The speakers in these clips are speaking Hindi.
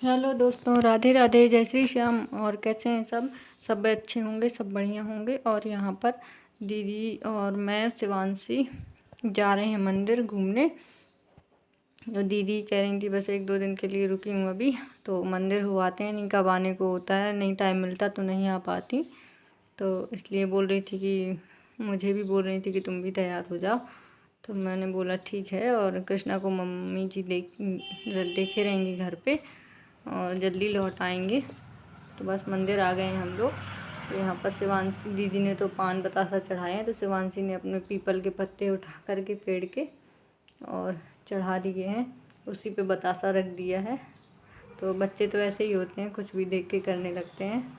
हेलो दोस्तों, राधे राधे, जय श्री श्याम। और कैसे हैं सब? सब अच्छे होंगे, सब बढ़िया होंगे। और यहाँ पर दीदी और मैं शिवांशी जा रहे हैं मंदिर घूमने। तो दीदी कह रही थी बस 1-2 दिन के लिए रुकी हूँ अभी, तो मंदिर हो आते हैं, नहीं कब आने को होता है, नहीं टाइम मिलता तो नहीं आ पाती। तो इसलिए बोल रही थी कि मुझे भी बोल रही थी कि तुम भी तैयार हो जाओ। तो मैंने बोला ठीक है। और कृष्णा को मम्मी जी देखे रहेंगी घर पे और जल्दी लौट आएंगे। तो बस मंदिर आ गए हैं हम लोग। तो यहाँ पर शिवांशी दीदी ने तो पान बतासा चढ़ाए हैं, तो शिवांशी ने अपने पीपल के पत्ते उठा कर के पेड़ के और चढ़ा दिए हैं, उसी पे बतासा रख दिया है। तो बच्चे तो ऐसे ही होते हैं, कुछ भी देख के करने लगते हैं।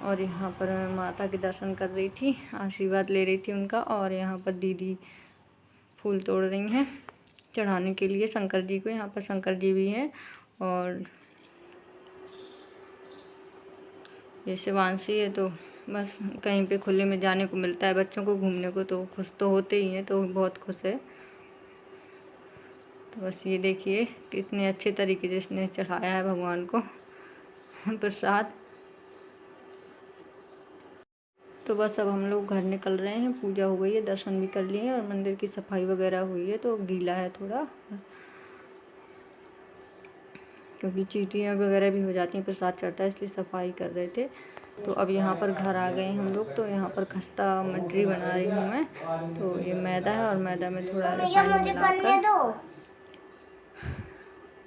और यहाँ पर मैं माता के दर्शन कर रही थी, आशीर्वाद ले रही थी उनका। और यहाँ पर दीदी फूल तोड़ रही हैं चढ़ाने के लिए शंकर जी को। यहाँ पर शंकर जी भी हैं। और ये शिवांशी है, तो बस कहीं पे खुले में जाने को मिलता है बच्चों को घूमने को, तो खुश तो होते ही हैं, तो बहुत खुश है। तो बस ये देखिए कितने अच्छे तरीके से इसने चढ़ाया है भगवान को प्रसाद। तो बस अब हम लोग घर निकल रहे हैं, पूजा हो गई है, दर्शन भी कर लिए हैं और मंदिर की सफाई वगैरह हुई है। तो गीला है थोड़ा, क्योंकि चींटियाँ वगैरह भी हो जाती हैं, प्रसाद चढ़ता है, इसलिए सफाई कर रहे थे। तो अब यहाँ पर घर आ गए हम लोग। तो यहाँ पर खस्ता मटरी बना रही हूँ मैं। तो ये मैदा है और मैदा में थोड़ा रिफाइंड मिलाकर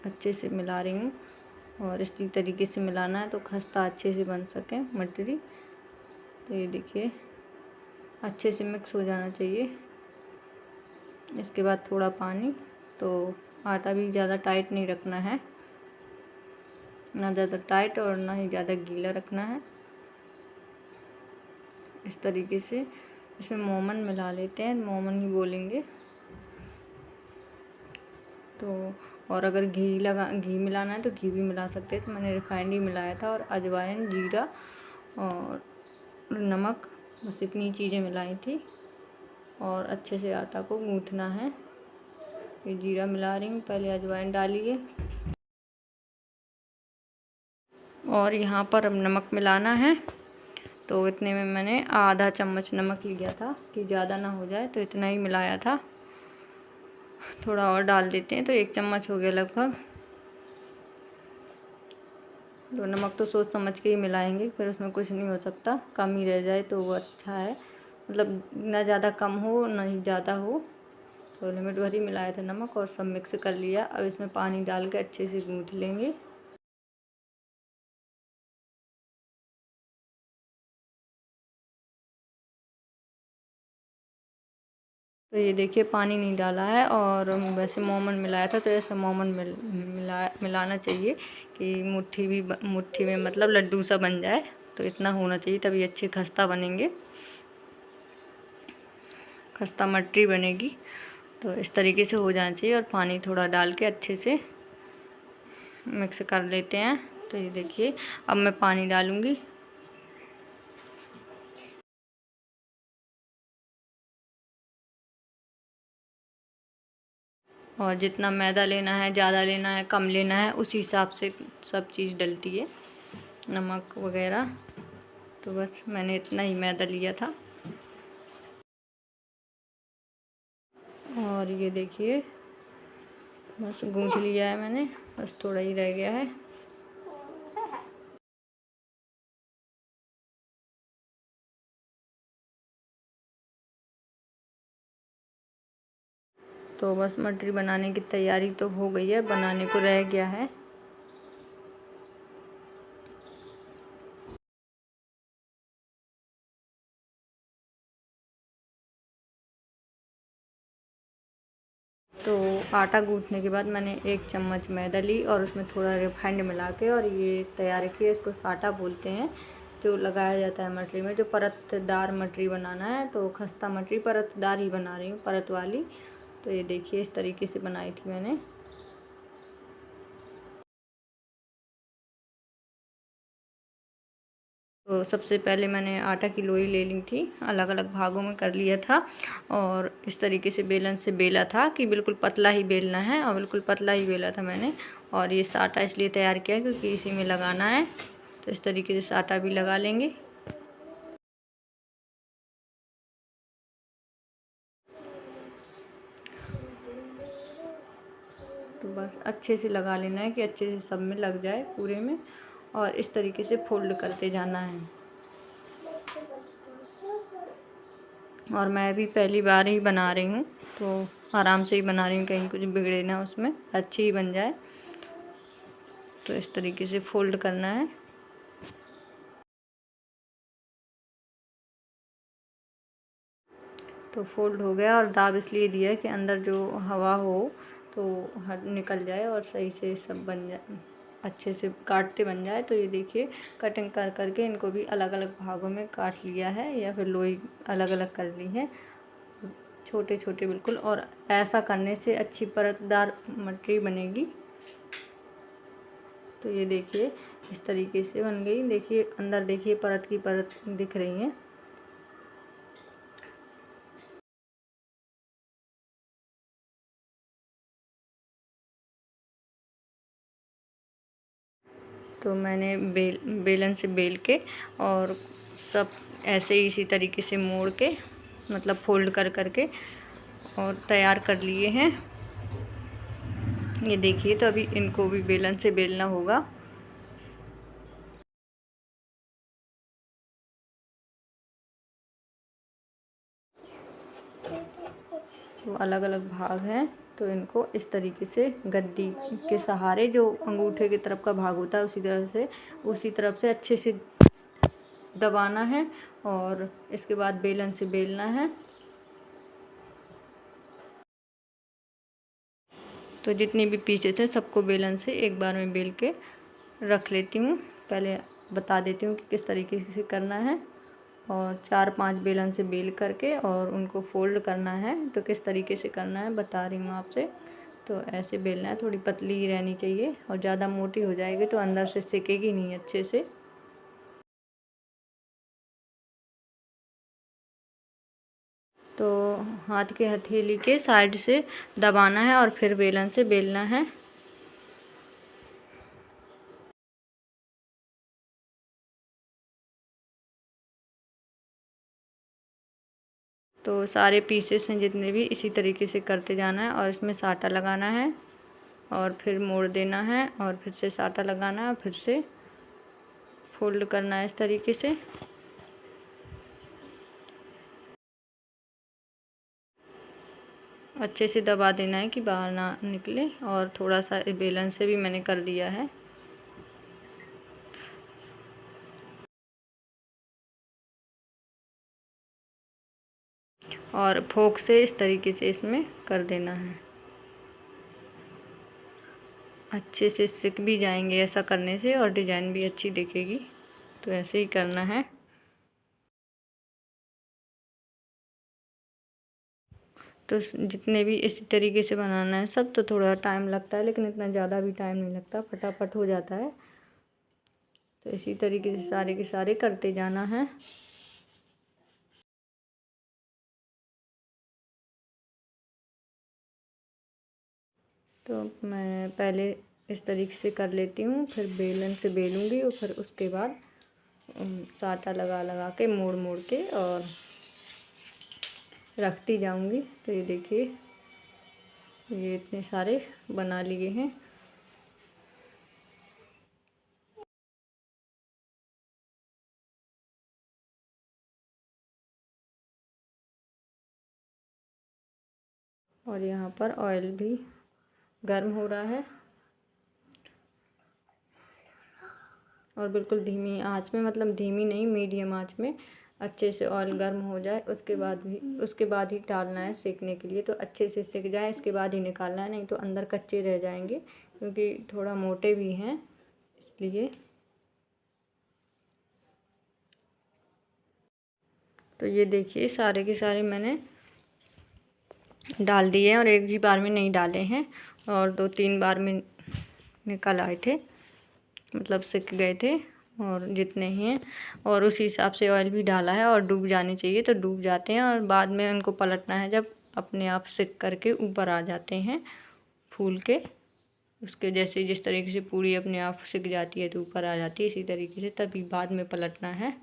अच्छे से मिला रही हूँ। और इसी तरीके से मिलाना है तो खस्ता अच्छे से बन सके मटरी। तो ये देखिए अच्छे से मिक्स हो जाना चाहिए। इसके बाद थोड़ा पानी। तो आटा भी ज़्यादा टाइट नहीं रखना है, ना ज़्यादा टाइट और ना ही ज़्यादा गीला रखना है। इस तरीके से इसमें मोमन मिला लेते हैं, मोमन ही बोलेंगे। तो और अगर घी मिलाना है तो घी भी मिला सकते हैं। तो मैंने रिफाइंड ही मिलाया था, और अजवाइन, जीरा और नमक, बस इतनी चीज़ें मिलाई थी। और अच्छे से आटा को गूँथना है। ये जीरा मिला रही हूँ, पहले अजवाइन डालिए। और यहाँ पर अब नमक मिलाना है। तो इतने में मैंने आधा चम्मच नमक लिया था कि ज़्यादा ना हो जाए, तो इतना ही मिलाया था। थोड़ा और डाल देते हैं, तो 1 चम्मच हो गया लगभग। तो नमक तो सोच समझ के ही मिलाएंगे, फिर उसमें कुछ नहीं हो सकता, कम ही रह जाए तो वो अच्छा है। मतलब ना ज़्यादा कम हो ना ही ज़्यादा हो। तो लिमिट भर ही मिलाया था नमक और सब मिक्स कर लिया। अब इसमें पानी डाल के अच्छे से गूँथ लेंगे। तो ये देखिए पानी नहीं डाला है, और वैसे मोमन मिलाया था, तो ऐसे मोमन मिलाना चाहिए कि मुट्ठी में मतलब लड्डू सा बन जाए। तो इतना होना चाहिए, तभी अच्छे खस्ता बनेंगे, खस्ता मटरी बनेगी। तो इस तरीके से हो जाना चाहिए। और पानी थोड़ा डाल के अच्छे से मिक्स कर लेते हैं। तो ये देखिए अब मैं पानी डालूँगी। और जितना मैदा लेना है, ज़्यादा लेना है, कम लेना है, उसी हिसाब से सब चीज़ डलती है, नमक वगैरह। तो बस मैंने इतना ही मैदा लिया था। और ये देखिए बस गूँथ लिया है मैंने, बस थोड़ा ही रह गया है। तो बस मटरी बनाने की तैयारी तो हो गई है, बनाने को रह गया है। तो आटा गूँथने के बाद मैंने 1 चम्मच मैदा ली और उसमें थोड़ा रिफाइंड मिला के और ये तैयार किया। इसको साटा बोलते हैं, जो लगाया जाता है मटरी में, जो परतदार मटरी बनाना है। तो खस्ता मटरी परतदार ही बना रही हूँ, परत वाली। तो ये देखिए इस तरीके से बनाई थी मैंने। तो सबसे पहले मैंने आटा की लोई ले ली थी, अलग अलग भागों में कर लिया था। और इस तरीके से बेलन से बेला था कि बिल्कुल पतला ही बेलना है, और बिल्कुल पतला ही बेला था मैंने। और ये साटा इसलिए तैयार किया क्योंकि इसी में लगाना है, तो इस तरीके से साटा भी लगा लेंगे। तो बस अच्छे से लगा लेना है कि अच्छे से सब में लग जाए पूरे में, और इस तरीके से फोल्ड करते जाना है। और मैं भी पहली बार ही बना रही हूँ, तो आराम से ही बना रही हूँ, कहीं कुछ बिगड़े ना, उसमें अच्छी ही बन जाए। तो इस तरीके से फोल्ड करना है। तो फोल्ड हो गया, और दाब इसलिए दिया है कि अंदर जो हवा हो तो हट निकल जाए और सही से सब बन जाए, अच्छे से काटते बन जाए। तो ये देखिए कटिंग कर करके इनको भी अलग अलग भागों में काट लिया है, या फिर लोई अलग अलग कर ली है, छोटे छोटे बिल्कुल। और ऐसा करने से अच्छी परतदार मटरी बनेगी। तो ये देखिए इस तरीके से बन गई। देखिए अंदर देखिए परत की परत दिख रही है। तो मैंने बेलन से बेल के और सब ऐसे ही इसी तरीके से मोड़ के, मतलब फोल्ड कर करके और तैयार कर लिए हैं। ये देखिए, तो अभी इनको भी बेलन से बेलना होगा। तो अलग अलग भाग हैं, तो इनको इस तरीके से गद्दी के सहारे, जो अंगूठे की तरफ का भाग होता है उसी तरफ से अच्छे से दबाना है, और इसके बाद बेलन से बेलना है। तो जितनी भी पीसेस हैं सबको बेलन से एक बार में बेल के रख लेती हूँ। पहले बता देती हूँ कि किस तरीके से करना है। और 4-5 बेलन से बेल करके और उनको फोल्ड करना है। तो किस तरीके से करना है बता रही हूँ आपसे। तो ऐसे बेलना है, थोड़ी पतली ही रहनी चाहिए, और ज़्यादा मोटी हो जाएगी तो अंदर से सिकेगी नहीं अच्छे से। तो हाथ के हथेली के साइड से दबाना है और फिर बेलन से बेलना है। तो सारे पीसेस हैं जितने भी, इसी तरीके से करते जाना है, और इसमें साटा लगाना है और फिर मोड़ देना है और फिर से साटा लगाना है और फिर से फोल्ड करना है इस तरीके से। अच्छे से दबा देना है कि बाहर ना निकले, और थोड़ा सा बेलन से भी मैंने कर दिया है। और फोक से इस तरीके से इसमें कर देना है। अच्छे से सिक भी जाएंगे ऐसा करने से, और डिज़ाइन भी अच्छी दिखेगी। तो ऐसे ही करना है। तो जितने भी इसी तरीके से बनाना है सब, तो थोड़ा टाइम लगता है, लेकिन इतना ज़्यादा भी टाइम नहीं लगता, फटाफट हो जाता है। तो इसी तरीके से सारे के सारे करते जाना है। तो मैं पहले इस तरीके से कर लेती हूँ, फिर बेलन से बेलूँगी, और फिर उसके बाद साटा लगा लगा के मोड़ मोड़ के और रखती जाऊँगी। तो ये देखिए ये इतने सारे बना लिए हैं। और यहाँ पर ऑयल भी गर्म हो रहा है, और बिल्कुल धीमी आंच में, मतलब धीमी नहीं मीडियम आंच में अच्छे से ऑयल गर्म हो जाए, उसके बाद ही डालना है सेकने के लिए। तो अच्छे से सिक जाए इसके बाद ही निकालना है, नहीं तो अंदर कच्चे रह जाएंगे, क्योंकि थोड़ा मोटे भी हैं इसलिए। तो ये देखिए सारे के सारे मैंने डाल दिए हैं, और एक ही बार में नहीं डाले हैं, और 2-3 बार में निकल आए थे, मतलब सिक गए थे। और जितने ही हैं, और उसी हिसाब से ऑयल भी डाला है, और डूब जाने चाहिए तो डूब जाते हैं, और बाद में उनको पलटना है जब अपने आप सिक करके ऊपर आ जाते हैं फूल के। उसके जैसे जिस तरीके से पूड़ी अपने आप सिक जाती है तो ऊपर आ जाती है, इसी तरीके से तभी बाद में पलटना है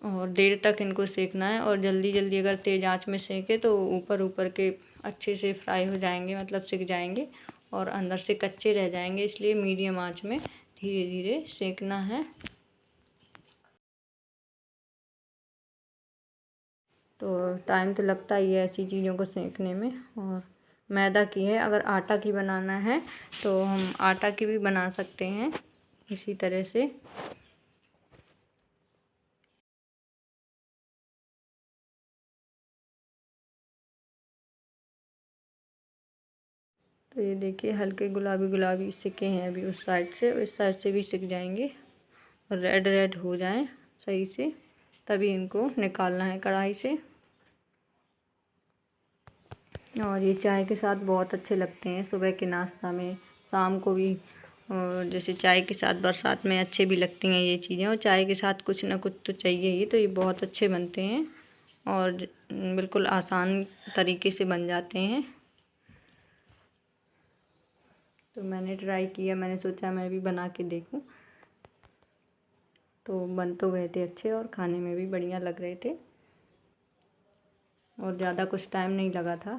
और देर तक इनको सेकना है। और जल्दी जल्दी अगर तेज़ आंच में सेके तो ऊपर ऊपर के अच्छे से फ्राई हो जाएंगे, मतलब सिक जाएंगे और अंदर से कच्चे रह जाएंगे, इसलिए मीडियम आंच में धीरे धीरे सेकना है। तो टाइम तो लगता ही है ऐसी चीज़ों को सेकने में। और मैदा की है, अगर आटा की बनाना है तो हम आटा की भी बना सकते हैं इसी तरह से। तो ये देखिए हल्के गुलाबी गुलाबी सिके हैं अभी, उस साइड से और इस साइड से भी सिक जाएंगे और रेड रेड हो जाएं सही से, तभी इनको निकालना है कढ़ाई से। और ये चाय के साथ बहुत अच्छे लगते हैं, सुबह के नाश्ता में, शाम को भी। और जैसे चाय के साथ बरसात में अच्छे भी लगती हैं ये चीज़ें, और चाय के साथ कुछ ना कुछ तो चाहिए ही, तो ये बहुत अच्छे बनते हैं और बिल्कुल आसान तरीके से बन जाते हैं। तो मैंने ट्राई किया, मैंने सोचा मैं भी बना के देखूं, तो बन तो गए थे अच्छे और खाने में भी बढ़िया लग रहे थे और ज़्यादा कुछ टाइम नहीं लगा था,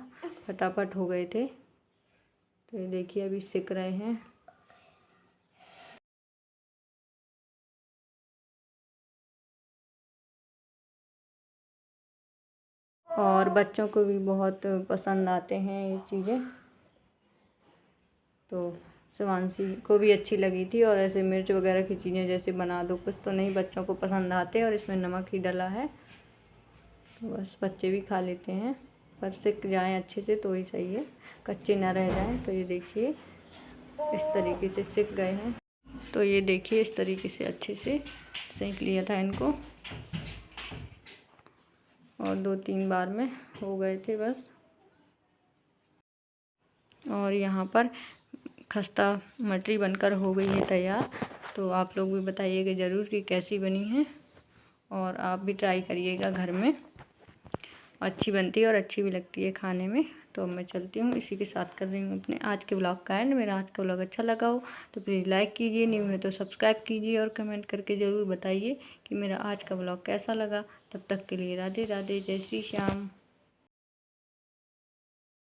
फटाफट हो गए थे। तो ये देखिए अभी सिक रहे हैं। और बच्चों को भी बहुत पसंद आते हैं ये चीज़ें, तो शिवांशी को भी अच्छी लगी थी। और ऐसे मिर्च वगैरह की चीज़ें जैसे बना दो कुछ तो नहीं, बच्चों को पसंद आते, और इसमें नमक ही डला है तो बस बच्चे भी खा लेते हैं, पर सिक जाएं अच्छे से तो ही सही है, कच्चे ना रह जाएं। तो ये देखिए इस तरीके से सिक गए हैं। तो ये देखिए इस तरीके से अच्छे से सेंक लिया था इनको और 2-3 बार में हो गए थे बस। और यहाँ पर खस्ता मटरी बनकर हो गई है तैयार। तो आप लोग भी बताइएगा ज़रूर कि कैसी बनी है, और आप भी ट्राई करिएगा घर में, अच्छी बनती है और अच्छी भी लगती है खाने में। तो मैं चलती हूँ, इसी के साथ कर रही हूँ अपने आज के ब्लॉग का एंड। मेरा आज का ब्लॉग अच्छा लगा हो तो प्लीज़ लाइक कीजिए, न्यू है तो सब्सक्राइब कीजिए और कमेंट करके ज़रूर बताइए कि मेरा आज का ब्लॉग कैसा लगा। तब तक के लिए राधे राधे, जय श्री श्याम।